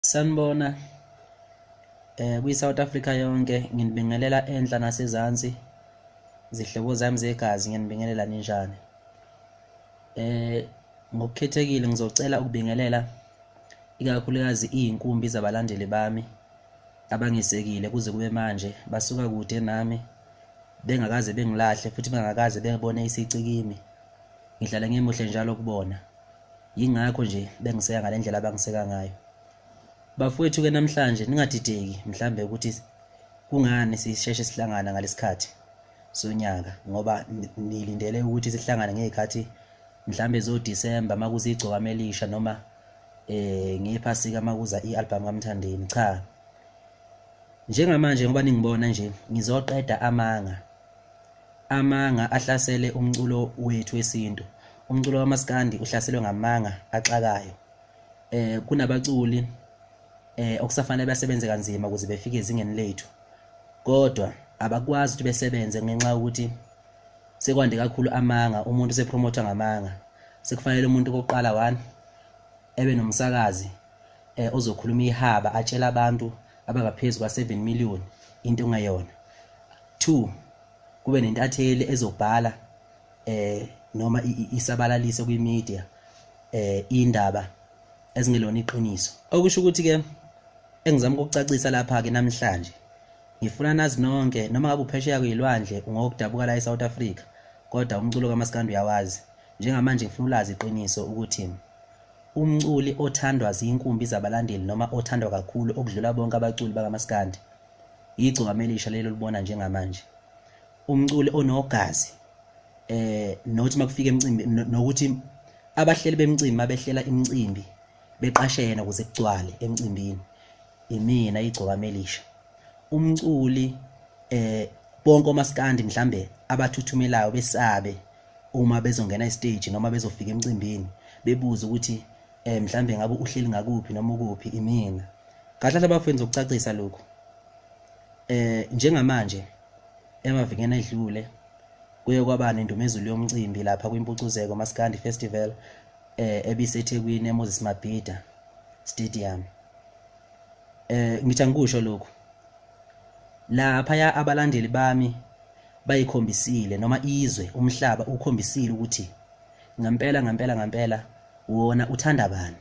Sanibona kwi-South Africa yonke, nginibingelela enhla nasezansi, zihlobo zami zegazi nginibingelela ninjani. Ngokukhethekile ngizocela ukubingelela ikakhulukazi izinkumbi zabalandeli bami abangisekile kuze kube manje, basuka kude nami bengakaze bengilahle futhi bengakaze bengibone isici kimi. Ngihlala ngimuhle njalo kubona, yingakho nje bengiseka ngalendlela abangiseka ngayo. Bafowethu ke namhlanje ningadideki mhlambe ukuthi kungani sisheshe sihlangana ngalesikhathi sonyaka, ngoba nilindele ukuthi sihlangane ngezikhathi mhlambe zo December makuza igcoka elisha noma ngephasika makuza ialbum kaMthandeni. Cha, njengamanje ngoba ningibona nje ngizoqeda amanga ahlasele umculo wethu wesintu. Umculo wamaskandi uhlaselwe ngamanga axakayo. Kunabaculi okusafanele basebenze kanzima ukuze befike ezingeni lethu, kodwa abakwazi ukuthi besebenze ngenxa ukuthi sekwande kakhulu amanga. Umuntu sepromota ngamanga, sekufanele umuntu oqala 1 ebe nomsakazi ozokhuluma ihaba atshela abantu abangaphezulu kwa7 million into ongayona. 2, kube nentatheli ezobhala noma isabalalise kwi-media indaba ezingelona iqiniso. Okusho ukuthi ke engizama ukucacisa lapha ke namhlanje, ngifuna nazi nonke noma ngabe uphesheya kwilwandle ngokudabuka la eSouth Africa, kodwa umculo kaMaskandi uyawazi. Njengamanje ngifuna ulazi iqiniso ukuthi umculi othandwa zinkumbi zabalandeli noma othandwa kakhulu okudlula bonke abaculi bakaMaskandi igcoka elisha lelo libona njengamanje. Umculi onogazi nothi makufika emicimbi nokuthi abahleli bemicimbi abehlela imicimbi beqashe yena ukuze kugcwale emicimbini, imina igcoka elisha. Umculi bonke oMaskandi mhlambe abathuthumelayo besabe uma bezongena estage noma bezofika emicimbini bebuza ukuthi mhlambe ngabe uhleli ngakuphi noma ukuphi, imina. Kahle abafwenza ukucacisa lokho. Njengamanje emavikeni edlule kuye kwaba nendumezulu yomcimbi lapha kwimpucuzeko Maskandi Festival ebiseThekwini eMoses Mabhida Stadium. Ngithi angikusho lokho lapha ya abalandeli bami bayikhombisile noma izwe umhlaba ukhombisile ukuthi ngampela wona uthanda bani,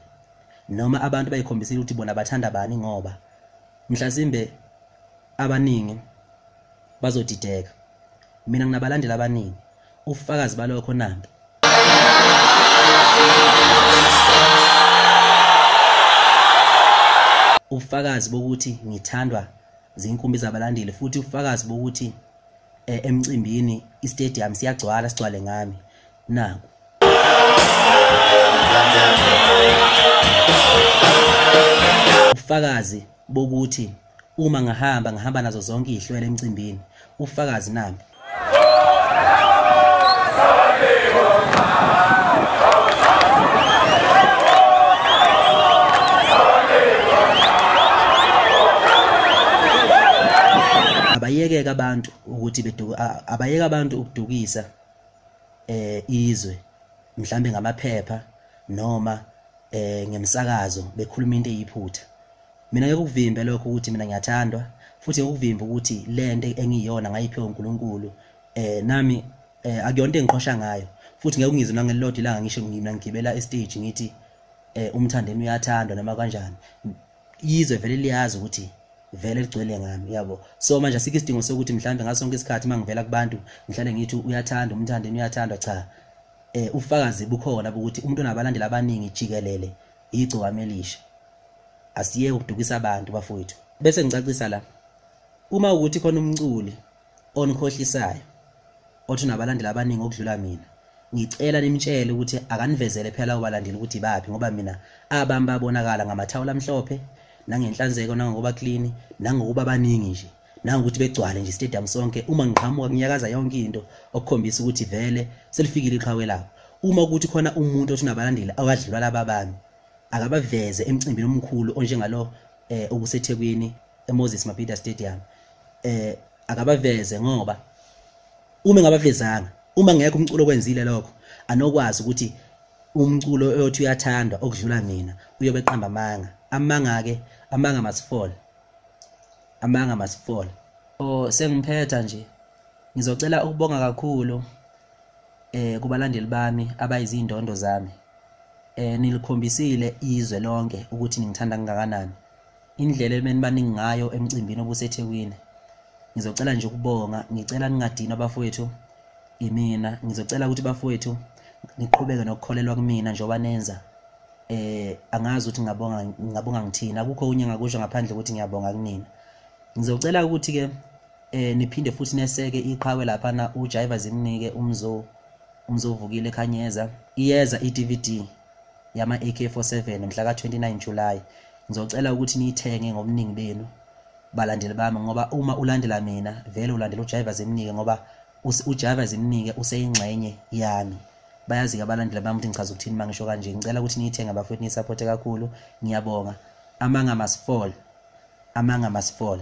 noma abantu bayikhombisile ukuthi bona bathanda bani, ngoba mhlasimbe abaningi bazodideka. Mina nginabalandeli abaningi, ufakazi balokho nampi. Ufakazi bokuthi ngithandwa zinkumbi zabalandeli, futhi ufakazi bokuthi emcimbini istadium siyagcwala, sigcwale ngami naku. Ufakazi bokuthi uma ngihamba nazo zonke ihlwele emcimbini, ufakazi nampi. Abayeke abantu ukuthi abayeke abantu ukudukisa izwe mhlambe ngamaphepha noma ngemsakazo bekhuluma into eyiphutha. Mina ngekuvimbe lokho ukuthi mina ngiyathandwa, futhi ngekuvimba ukuthi lento engiyona ngayiphiwa uNkulunkulu nami akuyona into engiqhosha ngayo, futhi ngeke ngizwe nangelilodwa ilanga ngisho mina ngigibela estage ngithi uMthandeni uyathandwa noma kanjani. Izwe vele liyazi ukuthi vele ligcwele ngami, yabo. So manje asikho isidingo sokuthi mhlambe ngaso sonke isikhathi mangivela kubantu ngihlale ngithi uyathanda uMthandeni uyathandwa. Cha, ufakazi bukhona ukuthi umuntu onabalandeli abaningi jikelele igcoka elisha. Asiyeke ukudukisa abantu bafowethu. Bese ngicacisa la, uma ukuthi khona umculi onikhohlisayo othi unabalandeli abaningi okudlula mina, ngicela nimtshele ukuthi akanivezele phela ubalandeli ukuthi baphi, ngoba mina abami babonakala ngamathawula amhlophe nangenhlanzeko nangokuba clean nangokuba baningi nje nangokuthi begcwale nje stadium sonke. Uma ngiqhamuka ngiyakaza yonke into okukhombisa ukuthi vele selifikile iqhawe lapho. Uma ukuthi khona umuntu othi unabalandeli akadlula laba bami, akabaveze emcimbini omkhulu onjengalo obuseThekwini eMoses Mabhida Stadium, akabaveze, ngoba uma ngabavezanga, uma ngekho umculo kwenzile lokho, anokwazi ukuthi umculo oyothi uyathandwa okudlula mina uyobe qamba amanga. amanga must fall. Amanga must fall. Sengiphetha nje. Ngizocela ukubonga kakhulu kubalandeli bami abayizindondo zami. Nilikhombisile izwe lonke ukuthi ningithanda kangakanani. Indlela emenibaningi ngayo emcimbini obuseThekwini. Ngizocela nje ukubonga, ngicela ningadini abafowethu imina. Ngizocela ukuthi bafowethu niqhubeke nokukholelwa kumina njengoba nenza. Angazi ukuthi ngabonga ngithini. Akukho unye ngakusho ngaphandle ukuthi ngiyabonga kunina. Ngizocela ukuthi ke niphinde futhi neseke iqhawe lapha na uJaiva Zimnike umzovukile ekhanyeza. Iyeza iDVD yama AK47 mhla ka29 July. Ngizocela ukuthi niyithenge ngobuningi benu balandeli bami, ngoba uma ulandela mina vele ulandela uJaiva Zimnike, ngoba uJaiva Zimnike useyingxenye yami. Bayazi ke abalandeli bami ukuthi ngichaza ukuthini mangisho kanje. Ngicela ukuthi niyithenge abafowethu, niyisupport kakhulu. Ngiyabonga. Amanga must fall. Amanga must fall.